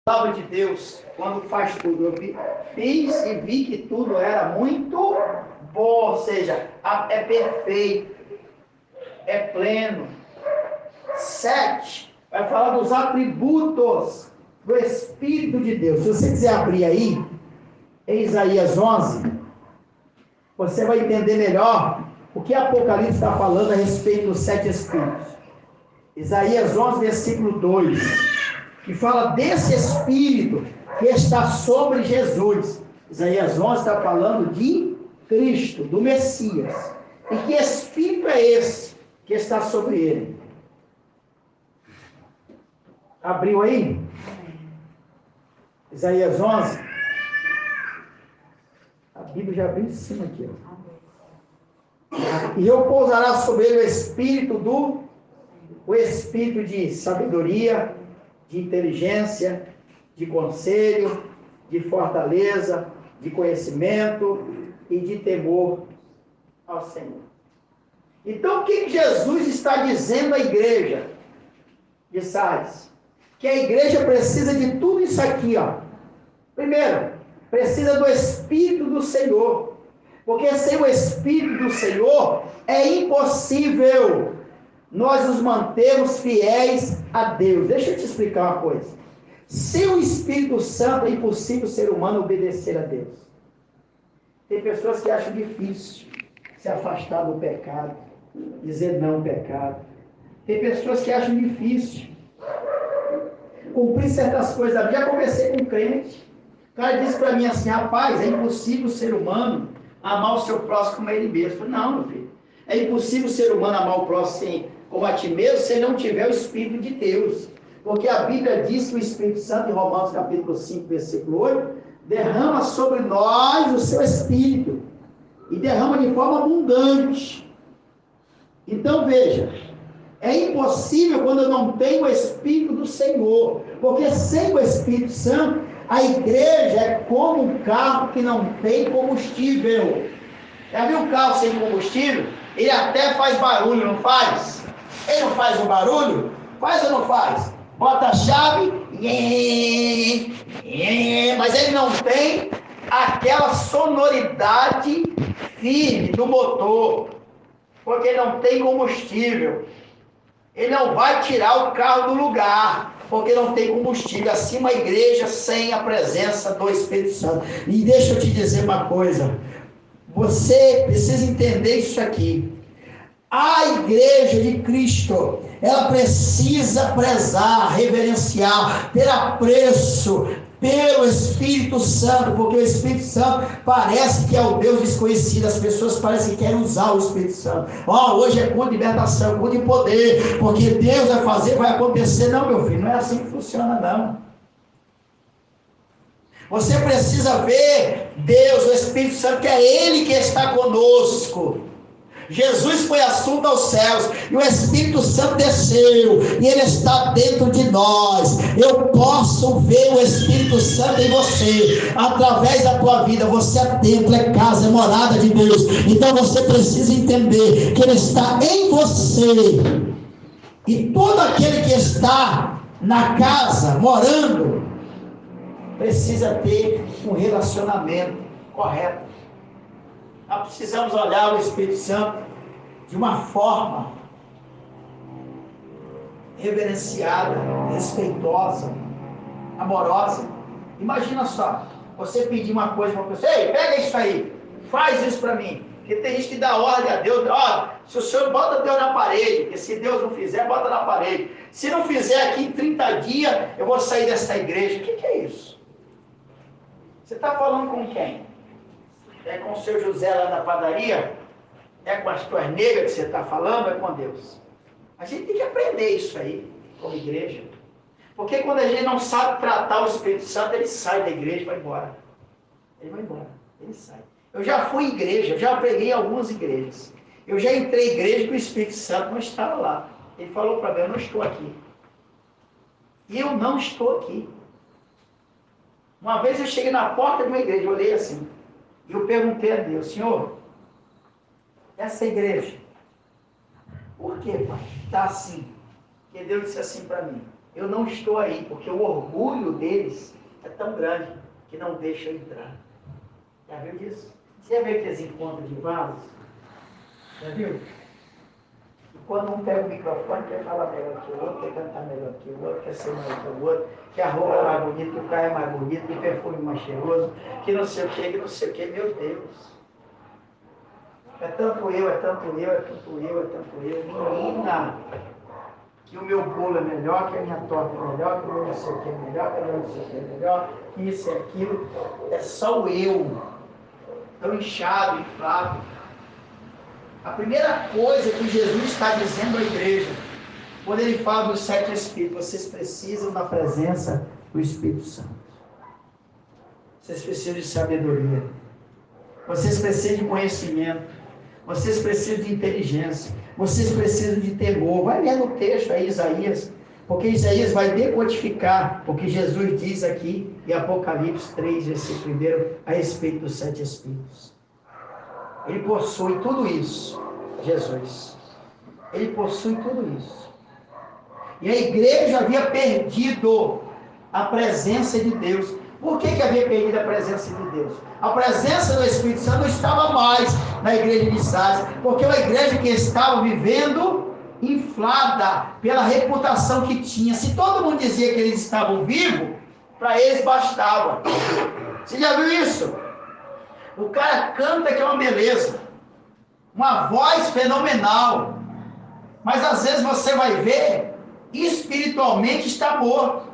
palavra de Deus, quando faz tudo, eu fiz e vi que tudo era muito bom, ou seja, é perfeito, é pleno. 7, vai falar dos atributos do Espírito de Deus. Se você quiser abrir aí, em Isaías 11, você vai entender melhor o que Apocalipse está falando a respeito dos 7 Espíritos. Isaías 11, versículo 2, que fala desse Espírito que está sobre Jesus. Isaías 11 está falando de Cristo, do Messias. E que Espírito é esse que está sobre ele? Abriu aí? Isaías 11. A Bíblia já abriu em cima aqui. E eu pousará sobre ele o espírito de sabedoria, de inteligência, de conselho, de fortaleza, de conhecimento e de temor ao Senhor. Então, o que Jesus está dizendo à igreja de Sardes? Que a igreja precisa de tudo isso aqui, ó. Primeiro, precisa do Espírito do Senhor. Porque sem o Espírito do Senhor é impossível nós nos mantermos fiéis a Deus. Deixa eu te explicar uma coisa. Sem o Espírito Santo é impossível o ser humano obedecer a Deus. Tem pessoas que acham difícil se afastar do pecado, dizer não ao pecado. Tem pessoas que acham difícil cumprir certas coisas. Já conversei com um crente, o cara disse para mim assim: rapaz, é impossível o ser humano amar o seu próximo como ele mesmo. Eu falei: não, meu filho, é impossível o ser humano amar o próximo como a ti mesmo se não tiver o Espírito de Deus. Porque a Bíblia diz que o Espírito Santo, em Romanos capítulo 5, versículo 8, derrama sobre nós o seu Espírito e derrama de forma abundante. Então veja, é impossível quando eu não tenho o Espírito do Senhor, porque sem o Espírito Santo, a igreja é como um carro que não tem combustível. Já viu um carro sem combustível? Ele até faz barulho, não faz? Ele não faz um barulho? Faz ou não faz? Bota a chave, mas ele não tem aquela sonoridade firme do motor, porque não tem combustível. Ele não vai tirar o carro do lugar, porque não tem combustível. Assim, uma igreja sem a presença do Espírito Santo. E deixa eu te dizer uma coisa, você precisa entender isso aqui. A igreja de Cristo, ela precisa prezar, reverenciar, ter apreço pelo Espírito Santo, porque o Espírito Santo parece que é o Deus desconhecido. As pessoas parecem que querem usar o Espírito Santo. Hoje é culto de libertação, culto de poder, porque Deus vai fazer, vai acontecer. Não, meu filho, não é assim que funciona, não. Você precisa ver Deus, o Espírito Santo, que é Ele que está conosco. Jesus foi assunto aos céus e o Espírito Santo desceu e ele está dentro de nós. Eu posso ver o Espírito Santo em você através da tua vida. Você é templo, é casa, é morada de Deus. Então você precisa entender que ele está em você. E todo aquele que está na casa, morando, precisa ter um relacionamento correto. Nós precisamos olhar o Espírito Santo de uma forma reverenciada, respeitosa, amorosa. Imagina só, você pedir uma coisa para uma pessoa: ei, pega isso aí, faz isso para mim. Porque tem gente que dá ordem a Deus: ó, se o senhor bota Deus na parede, porque se Deus não fizer, bota na parede. Se não fizer aqui em 30 dias, eu vou sair dessa igreja. O que é isso? Você está falando com quem? É com o seu José lá na padaria? É com as tuas negras que você está falando? É com Deus? A gente tem que aprender isso aí, como igreja. Porque quando a gente não sabe tratar o Espírito Santo, ele sai da igreja e vai embora. Ele vai embora, ele sai. Eu já fui em igreja, eu já preguei em algumas igrejas. Eu já entrei em igreja que o Espírito Santo não estava lá. Ele falou para mim: eu não estou aqui. E eu não estou aqui. Uma vez eu cheguei na porta de uma igreja, eu olhei assim. E eu perguntei a Deus: Senhor, essa igreja, por que, pai, está assim? Porque Deus disse assim para mim: eu não estou aí, porque o orgulho deles é tão grande que não deixa eu entrar. Já viu disso? Você já viu aqueles encontros de vasos? Já viu? E quando um pega o microfone, quer falar melhor que o outro, quer cantar melhor que o outro, quer ser melhor que o outro, que a roupa é mais bonita, que o carro é mais bonito, que o perfume é mais cheiroso, que não sei o que, meu Deus. É tanto eu, é tanto eu, é tanto eu, é tanto eu. Menina, que o meu bolo é melhor, que a minha torta é melhor, que o meu não sei o que é melhor, que o meu não sei o que é melhor, que isso e aquilo. É só o eu, tão inchado, inflado. A primeira coisa que Jesus está dizendo à igreja, quando ele fala dos 7 Espíritos, vocês precisam da presença do Espírito Santo. Vocês precisam de sabedoria. Vocês precisam de conhecimento. Vocês precisam de inteligência. Vocês precisam de temor. Vai lendo o texto aí, Isaías. Porque Isaías vai decodificar o que Jesus diz aqui em Apocalipse 3, versículo 1, a respeito dos 7 Espíritos. Ele possui tudo isso, Jesus. Ele possui tudo isso. E a igreja havia perdido a presença de Deus. Por que havia perdido a presença de Deus? A presença do Espírito Santo não estava mais na igreja de Sardes, porque é uma igreja que estava vivendo inflada pela reputação que tinha. Se todo mundo dizia que eles estavam vivos, para eles bastava. Você já viu isso? O cara canta que é uma beleza, uma voz fenomenal, mas às vezes você vai ver, espiritualmente está morto.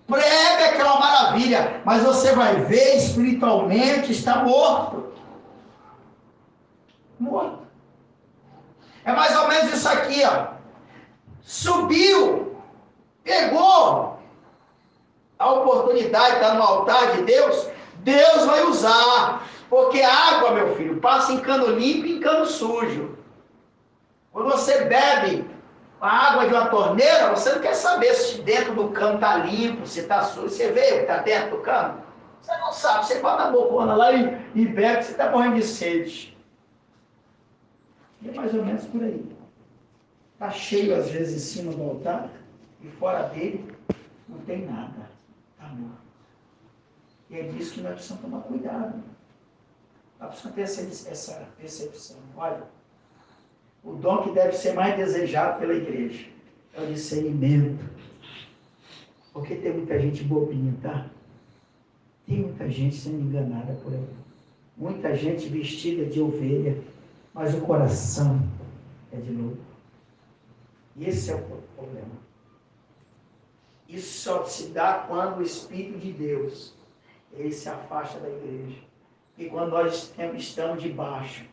Prega que é uma maravilha, mas você vai ver, espiritualmente está morto. Morto. É mais ou menos isso aqui, ó. Subiu, pegou a oportunidade de estar no altar de Deus, Deus vai usar. Porque água, meu filho, passa em cano limpo e em cano sujo. Quando você bebe a água de uma torneira, você não quer saber se dentro do cano está limpo, se está sujo. Você vê o que está dentro do cano? Você não sabe. Você bota a bocona lá e bebe, você está morrendo de sede. E é mais ou menos por aí. Está cheio, às vezes, em cima do altar, e fora dele não tem nada. Está morto. E é disso que nós precisamos tomar cuidado. Nós precisamos ter essa percepção. Olha, o dom que deve ser mais desejado pela igreja é o discernimento. Porque tem muita gente bobinha, tá? Tem muita gente sendo enganada por aí. Muita gente vestida de ovelha, mas o coração é de lobo. E esse é o problema. Isso só se dá quando o Espírito de Deus, ele se afasta da igreja. E quando nós estamos debaixo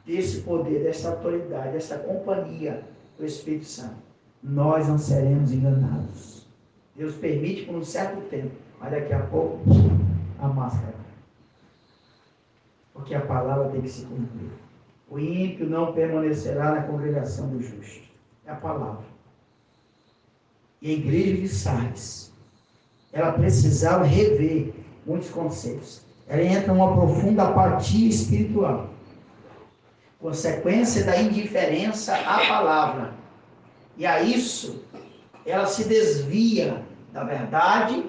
desse poder, dessa autoridade, dessa companhia do Espírito Santo, nós não seremos enganados. Deus permite por um certo tempo, mas daqui a pouco a máscara. Porque a palavra tem que se cumprir. O ímpio não permanecerá na congregação do justo. É a palavra. E a igreja de Sardes, ela precisava rever muitos conceitos. Ela entra numa profunda apatia espiritual. Consequência da indiferença à palavra. E a isso, ela se desvia da verdade,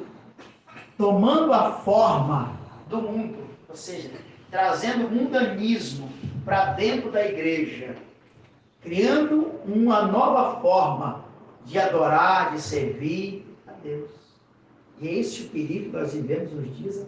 tomando a forma do mundo, ou seja, trazendo mundanismo para dentro da igreja, criando uma nova forma de adorar, de servir a Deus. E é esse o perigo que nós vivemos nos dias